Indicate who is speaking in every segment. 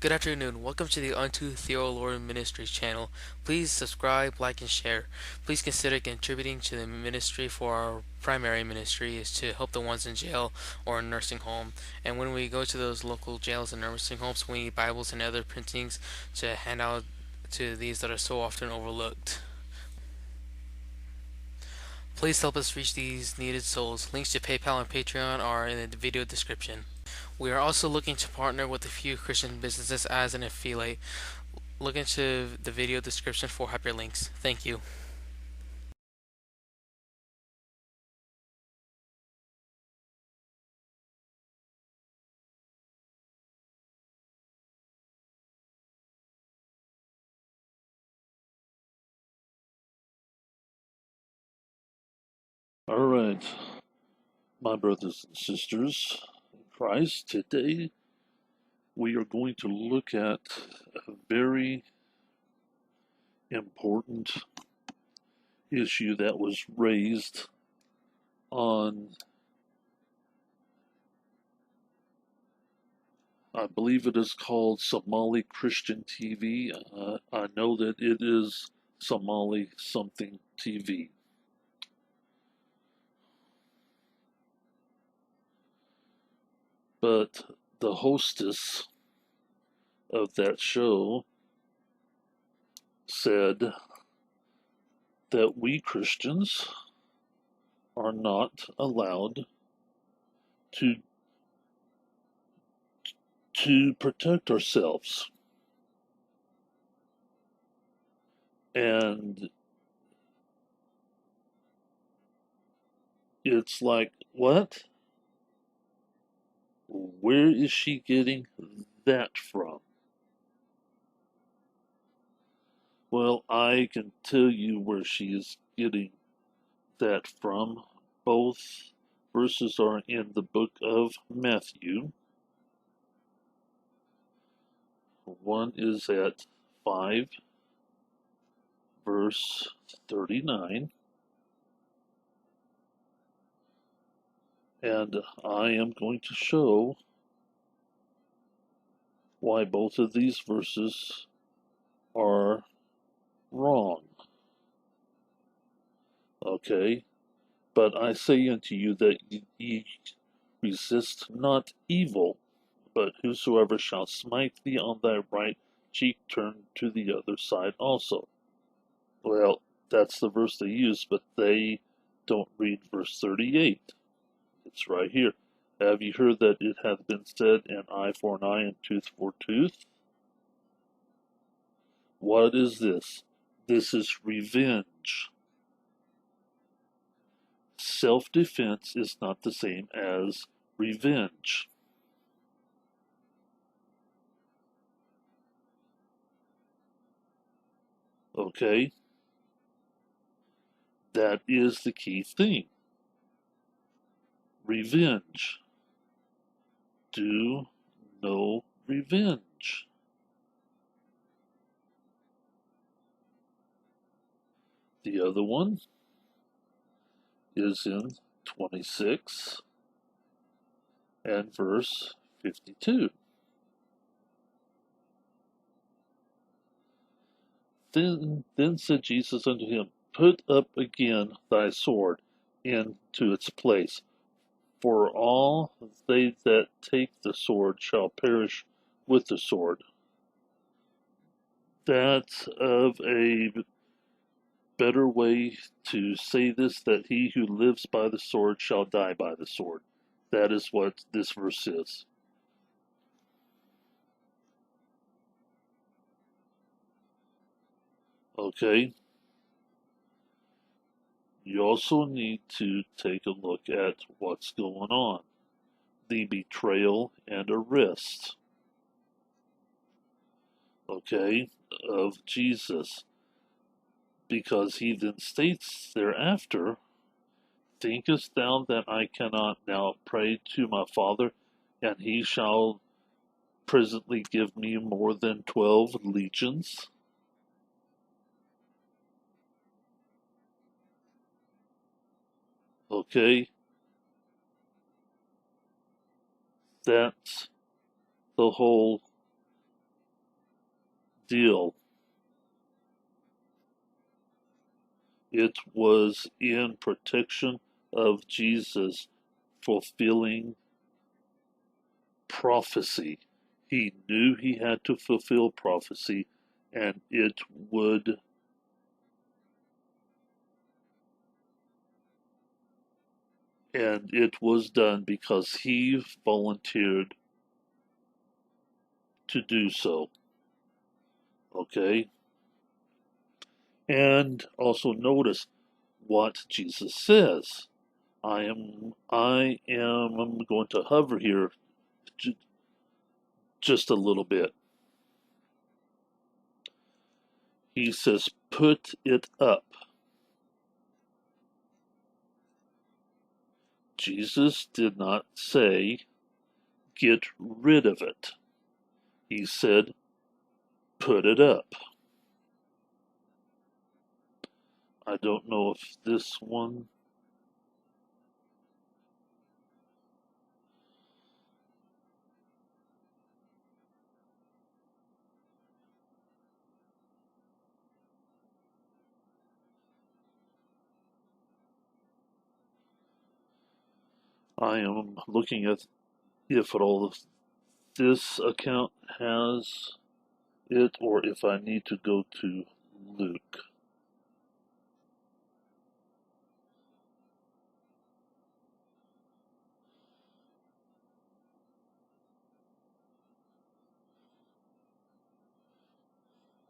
Speaker 1: Good afternoon. Welcome to the Thee O Lord Ministries channel. Please subscribe, like, and share. Please consider contributing to the ministry, for our primary ministry is to help the ones in jail or in nursing home. And when we go to those local jails and nursing homes, we need Bibles and other printings to hand out to these that are so often overlooked. Please help us reach these needed souls. Links to PayPal and Patreon are in the video description. We are also looking to partner with a few Christian businesses as an affiliate. Look into the video description for hyperlinks. Thank you.
Speaker 2: All right, my brothers and sisters in Christ, today we are going to look at a very important issue that was raised on, I believe it is called Somali Christian TV. I know that it is Somali something TV. But the hostess of that show said that we Christians are not allowed to protect ourselves. And it's like, what? Where is she getting that from? Well, I can tell you where she is getting that from. Both verses are in the book of Matthew. One is at 5, verse 39. And I am going to show why both of these verses are wrong. Okay? But I say unto you that ye resist not evil, but whosoever shall smite thee on thy right cheek, turn to the other side also. Well, that's the verse they use, but they don't read verse 38. It's right here. Have you heard that it hath been said, an eye for an eye and tooth for tooth? What is this? This is revenge. Self-defense is not the same as revenge. Okay? That is the key thing. Revenge. Do no revenge. The other one is in 26 and verse 52. Then said Jesus unto him, put up again thy sword into its place, for all they that take the sword shall perish with the sword. That's of a better way to say this, that he who lives by the sword shall die by the sword. That is what this verse is. Okay? You also need to take a look at what's going on. The betrayal and arrest, okay, of Jesus. Because he then states thereafter, thinkest thou that I cannot now pray to my Father, and he shall presently give me more than 12 legions? Okay? That's the whole deal. It was in protection of Jesus fulfilling prophecy. He knew he had to fulfill prophecy, and it was done because he volunteered to do so. Okay? And also notice what Jesus says. I'm going to hover here just a little bit. He says, put it up. Jesus did not say, get rid of it. He said, put it up. I don't know if this one. I am looking at if at all this account has it or if I need to go to Luke.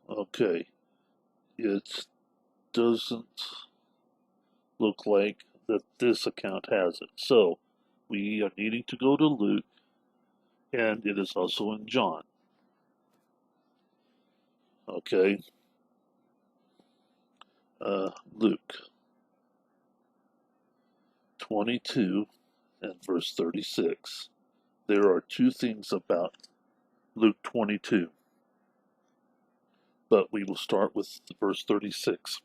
Speaker 2: Okay, it doesn't look like that this account has it. So we are needing to go to Luke, and it is also in John. Okay, Luke 22 and verse 36. There are two things about Luke 22, but we will start with verse 36.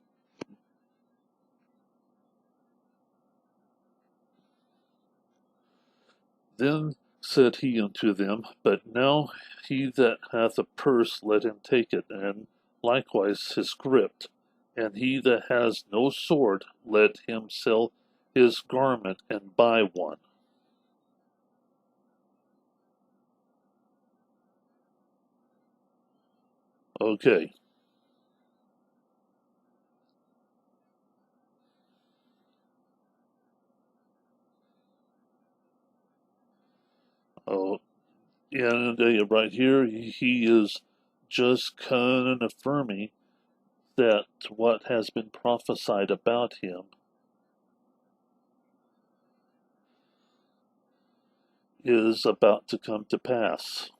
Speaker 2: Then said he unto them, But now he that hath a purse, let him take it, and likewise his scrip. And he that has no sword, let him sell his garment and buy one. Okay. Oh, and right here, he is just kind of affirming that what has been prophesied about him is about to come to pass.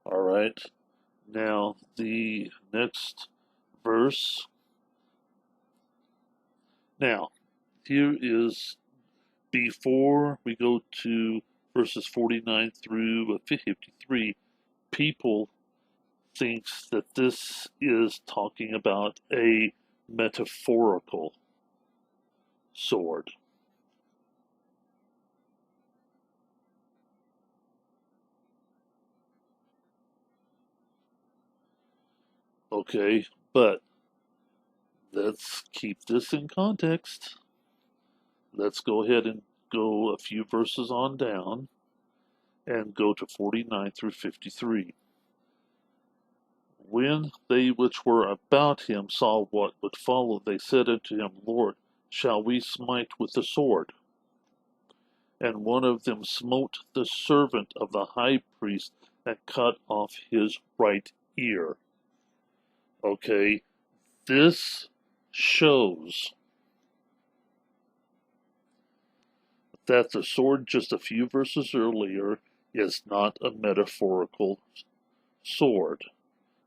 Speaker 2: All right. Now, the next verse. Now, here is before we go to verses 49 through 53, people thinks that this is talking about a metaphorical sword. Okay, but let's keep this in context. Let's go ahead and go a few verses on down and go to 49 through 53. When they which were about him saw what would follow, they said unto him, Lord, shall we smite with the sword? And one of them smote the servant of the high priest and cut off his right ear. Okay, this shows that the sword just a few verses earlier is not a metaphorical sword.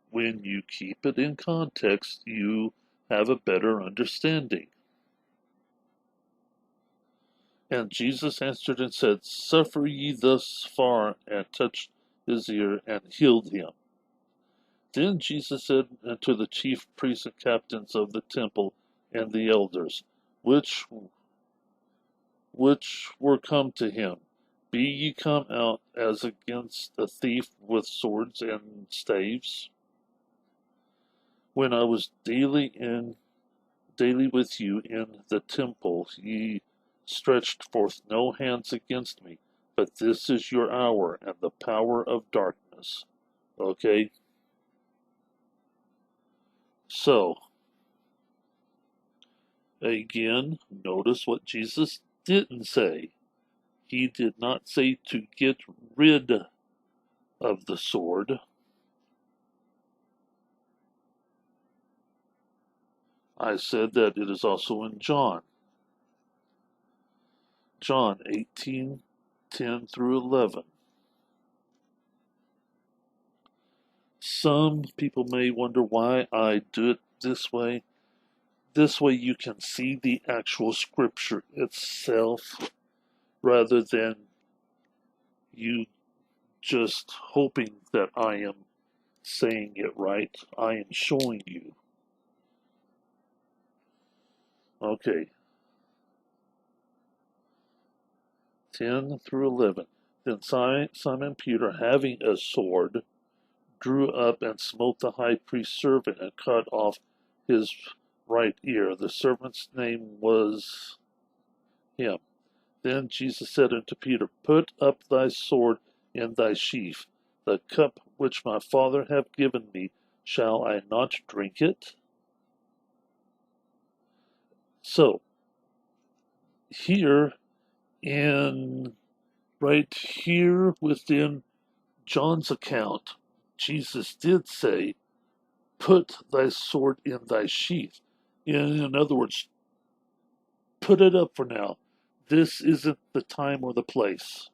Speaker 2: When you keep it in context, you have a better understanding. And Jesus answered and said, Suffer ye thus far, and touched his ear, and healed him. Then Jesus said unto the chief priests and captains of the temple and the elders, which were come to him, Be ye come out as against a thief with swords and staves? When I was daily with you in the temple, ye stretched forth no hands against me, but this is your hour and the power of darkness. Okay? So, again, notice what Jesus didn't say. He did not say to get rid of the sword. I said that it is also in John. John 18:10 through 11. Some people may wonder why I do it this way. This way you can see the actual scripture itself rather than you just hoping that I am saying it right. I am showing you. Okay. 10 through 11. Then Simon Peter, having a sword, drew up and smote the high priest's servant and cut off his right ear. The servant's name was him. Then Jesus said unto Peter, Put up thy sword in thy sheath. The cup which my Father hath given me, shall I not drink it? So, here right here within John's account, Jesus did say, Put thy sword in thy sheath. In other words, put it up for now. This isn't the time or the place.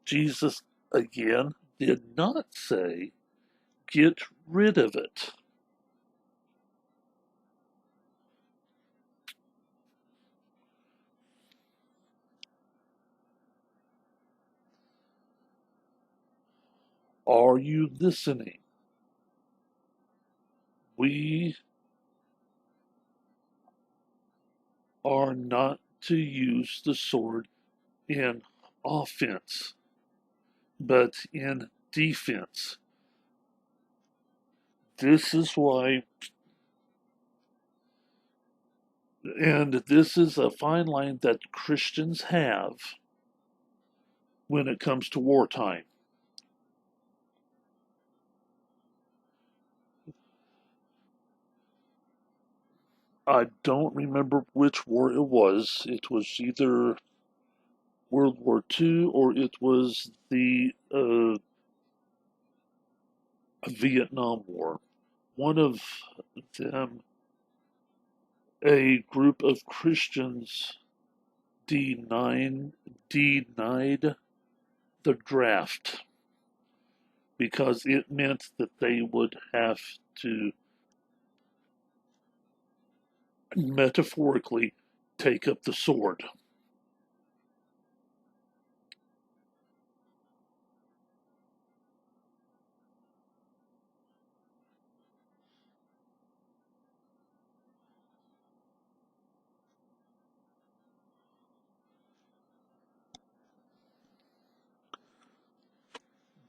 Speaker 2: Jesus, again, did not say, get rid of it. Are you listening? We are not to use the sword in offense, but in defense. This is why, and this is a fine line that Christians have when it comes to wartime. I don't remember which war it was. It was either World War II or it was the Vietnam War. One of them, a group of Christians denied the draft because it meant that they would have to metaphorically take up the sword.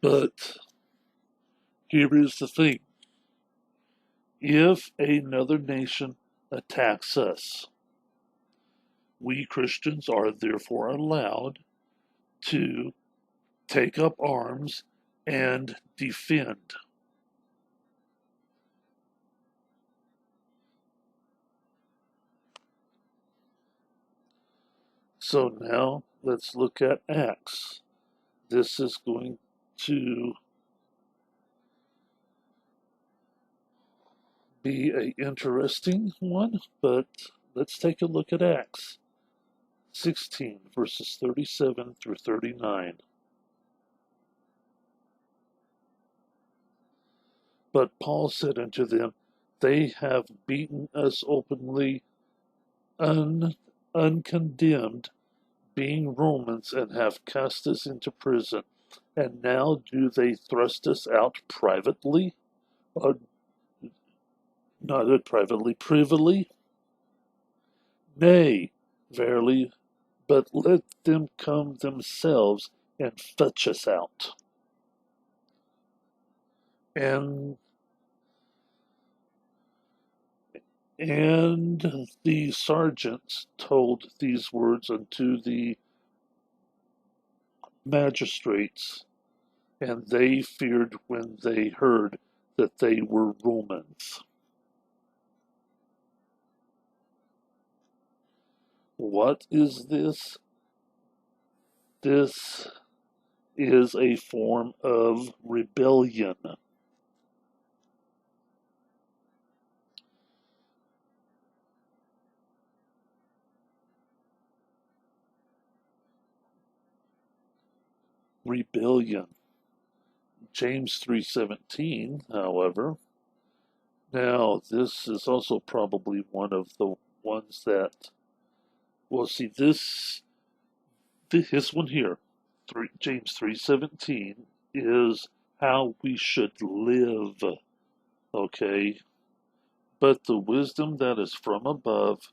Speaker 2: But here is the thing. If another nation attacks us, we Christians are therefore allowed to take up arms and defend. So now let's look at Acts. This is going to be an interesting one, but let's take a look at Acts 16, verses 37 through 39. But Paul said unto them, They have beaten us openly, uncondemned, being Romans, and have cast us into prison. And now do they thrust us out privately? Or not privately, privily? Nay, verily, but let them come themselves and fetch us out. And the sergeants told these words unto the magistrates, and they feared when they heard that they were Romans. What is this? This is a form of rebellion. Rebellion. James 3:17, however. Now, this is also probably one of the ones that, well, see, this one here, James 3:17, is how we should live, okay? But the wisdom that is from above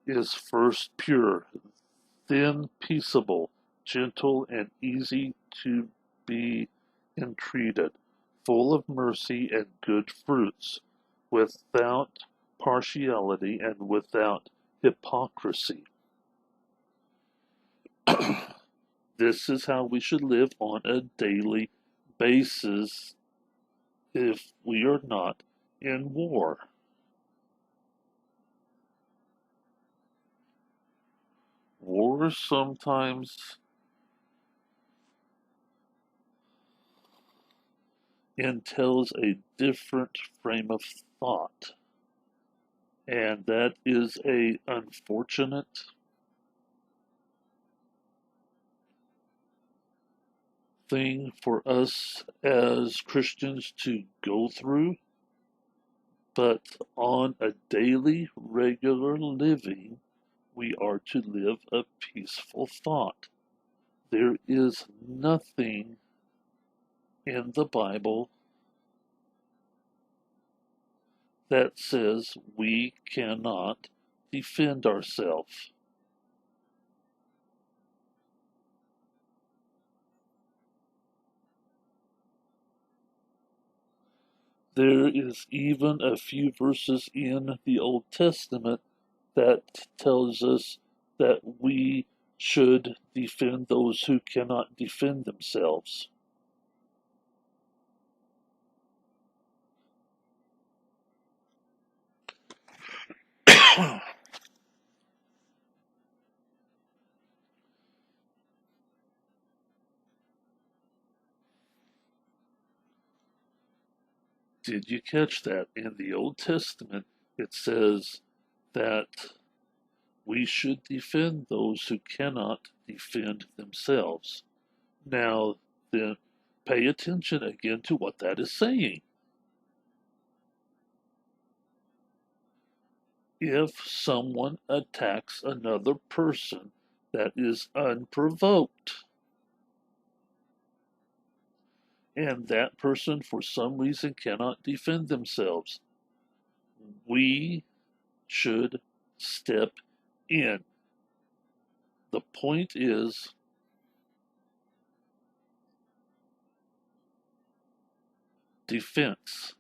Speaker 2: is first pure, then peaceable, gentle, and easy to be entreated, full of mercy and good fruits, without partiality and without hypocrisy. This is how we should live on a daily basis if we are not in war. War sometimes entails a different frame of thought, and that is a unfortunate thing for us as Christians to go through, but on a daily, regular living, we are to live a peaceful thought. There is nothing in the Bible that says we cannot defend ourselves. There is even a few verses in the Old Testament that tells us that we should defend those who cannot defend themselves. Did you catch that? In the Old Testament, it says that we should defend those who cannot defend themselves. Now, then, pay attention again to what that is saying. If someone attacks another person that is unprovoked, and that person for some reason cannot defend themselves, we should step in. The point is, defense.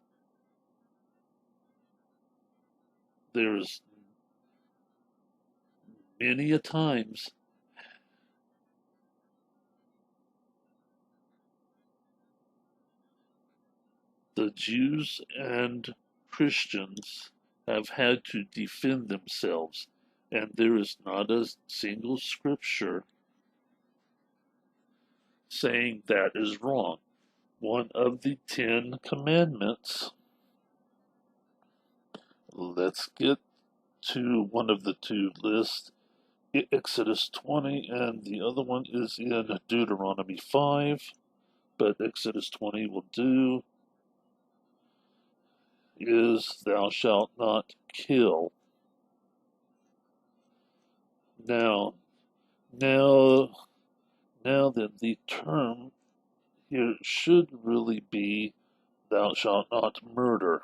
Speaker 2: There's many a times the Jews and Christians have had to defend themselves, and there is not a single scripture saying that is wrong. One of the 10 Commandments, let's get to one of the two lists, Exodus 20, and the other one is in Deuteronomy 5, but Exodus 20 will do, is thou shalt not kill. Now, now, now then, the term here should really be thou shalt not murder,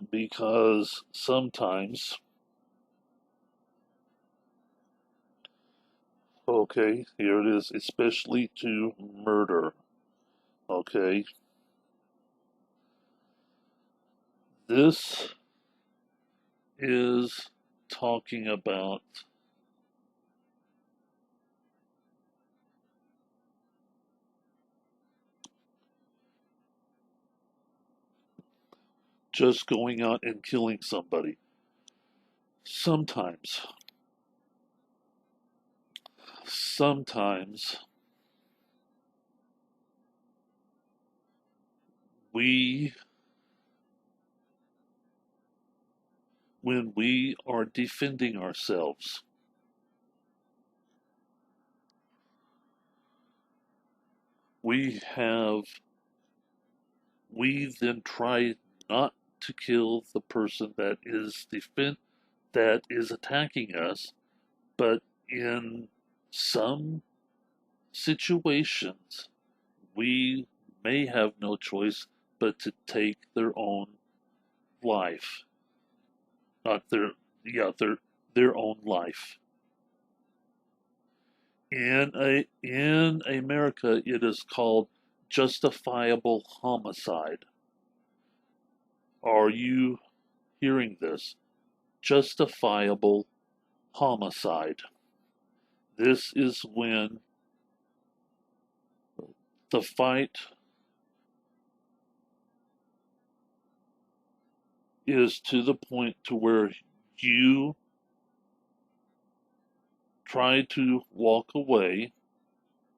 Speaker 2: because sometimes Okay, here it is, especially to murder. Okay, this is talking about just going out and killing somebody. Sometimes we, when we are defending ourselves, we have, we then try not to kill the person that is attacking us, but in some situations, we may have no choice but to take their own life, not their own life. In America, it is called justifiable homicide. Are you hearing this? Justifiable homicide. This is when the fight is to the point to where you try to walk away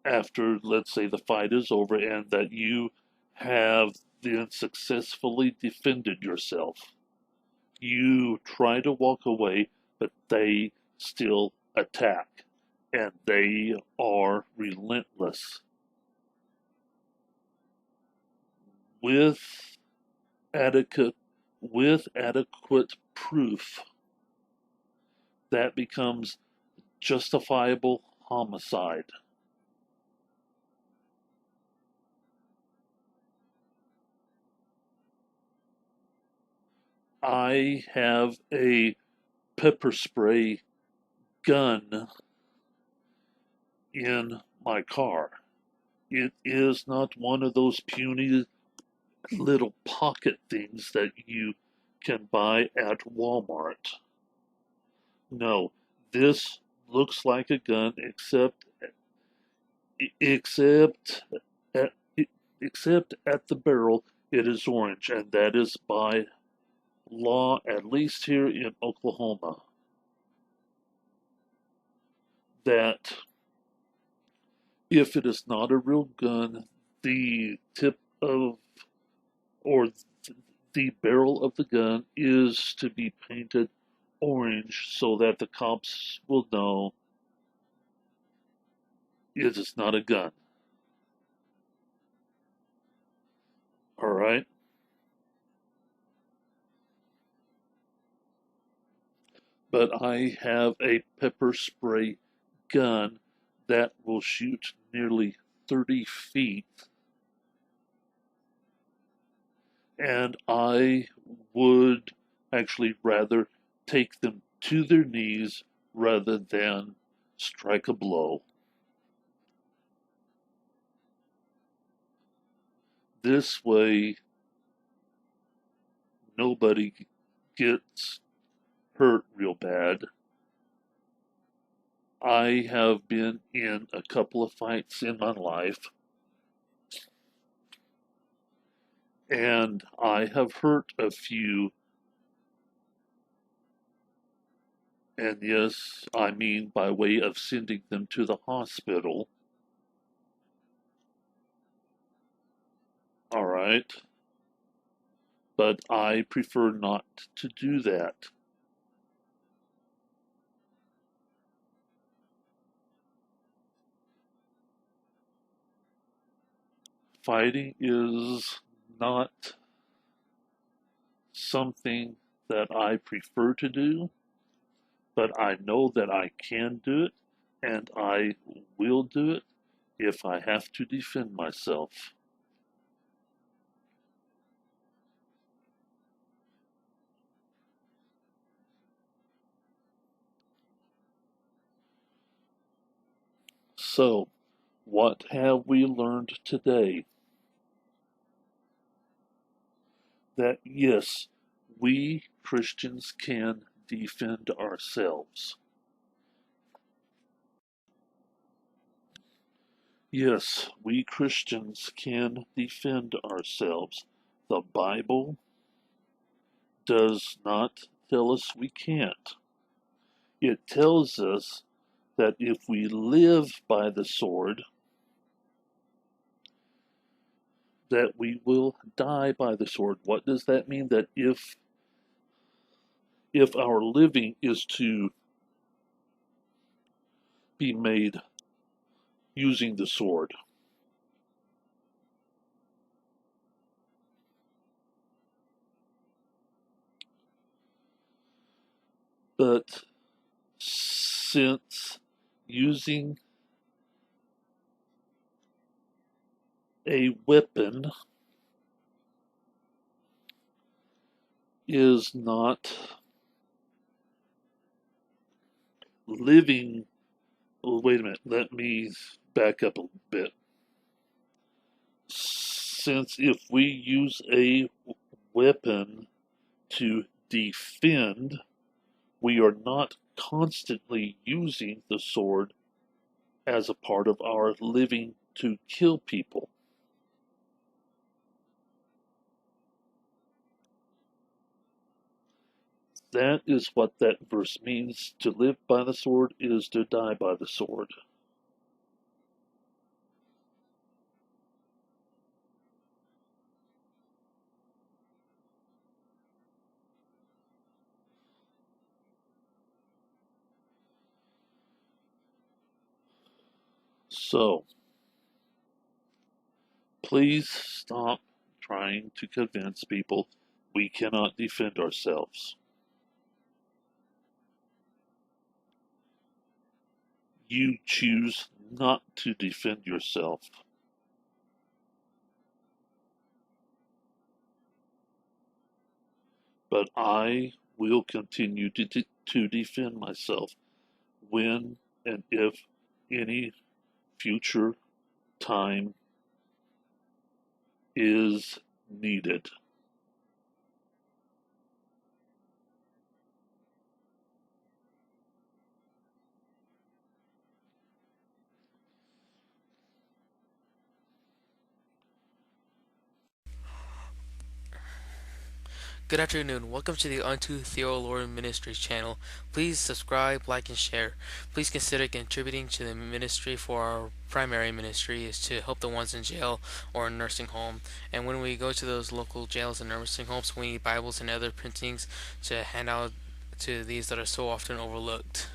Speaker 2: after, let's say, the fight is over and that you have then successfully defended yourself. You try to walk away, but they still attack, and they are relentless. With adequate adequate proof, that becomes justifiable homicide. I have a pepper spray gun in my car. It is not one of those puny little pocket things that you can buy at Walmart. No, this looks like a gun except at, except at the barrel it is orange, and that is by law, at least here in Oklahoma, that if it is not a real gun, the tip of or the barrel of the gun is to be painted orange so that the cops will know it is not a gun. All right? But I have a pepper spray gun that will shoot nearly 30 feet, and I would actually rather take them to their knees rather than strike a blow. This way, nobody gets hurt real bad. I have been in a couple of fights in my life, and I have hurt a few, and yes, I mean by way of sending them to the hospital. All right? But I prefer not to do that. Fighting is not something that I prefer to do, but I know that I can do it, and I will do it if I have to defend myself. So, what have we learned today? That yes, we Christians can defend ourselves. Yes, we Christians can defend ourselves. The Bible does not tell us we can't. It tells us that if we live by the sword, that we will die by the sword. What does that mean? That if our living is to be made using the sword. But since using a weapon is not living, oh, wait a minute, let me back up a bit. Since if we use a weapon to defend, we are not constantly using the sword as a part of our living to kill people. That is what that verse means. To live by the sword is to die by the sword. So, please stop trying to convince people we cannot defend ourselves. You choose not to defend yourself. But I will continue to defend myself when and if any future time is needed.
Speaker 1: Good afternoon. Welcome to the Thee O Lord Ministries channel. Please subscribe, like, and share. Please consider contributing to the ministry, for our primary ministry is to help the ones in jail or in nursing home. And when we go to those local jails and nursing homes, we need Bibles and other printings to hand out to these that are so often overlooked.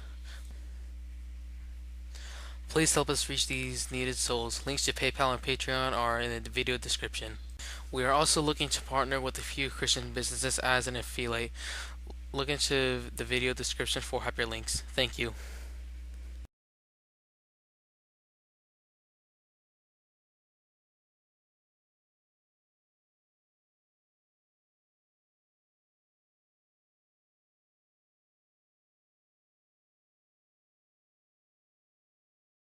Speaker 1: Please help us reach these needed souls. Links to PayPal and Patreon are in the video description. We are also looking to partner with a few Christian businesses as an affiliate. Look into the video description for hyperlinks. Thank you.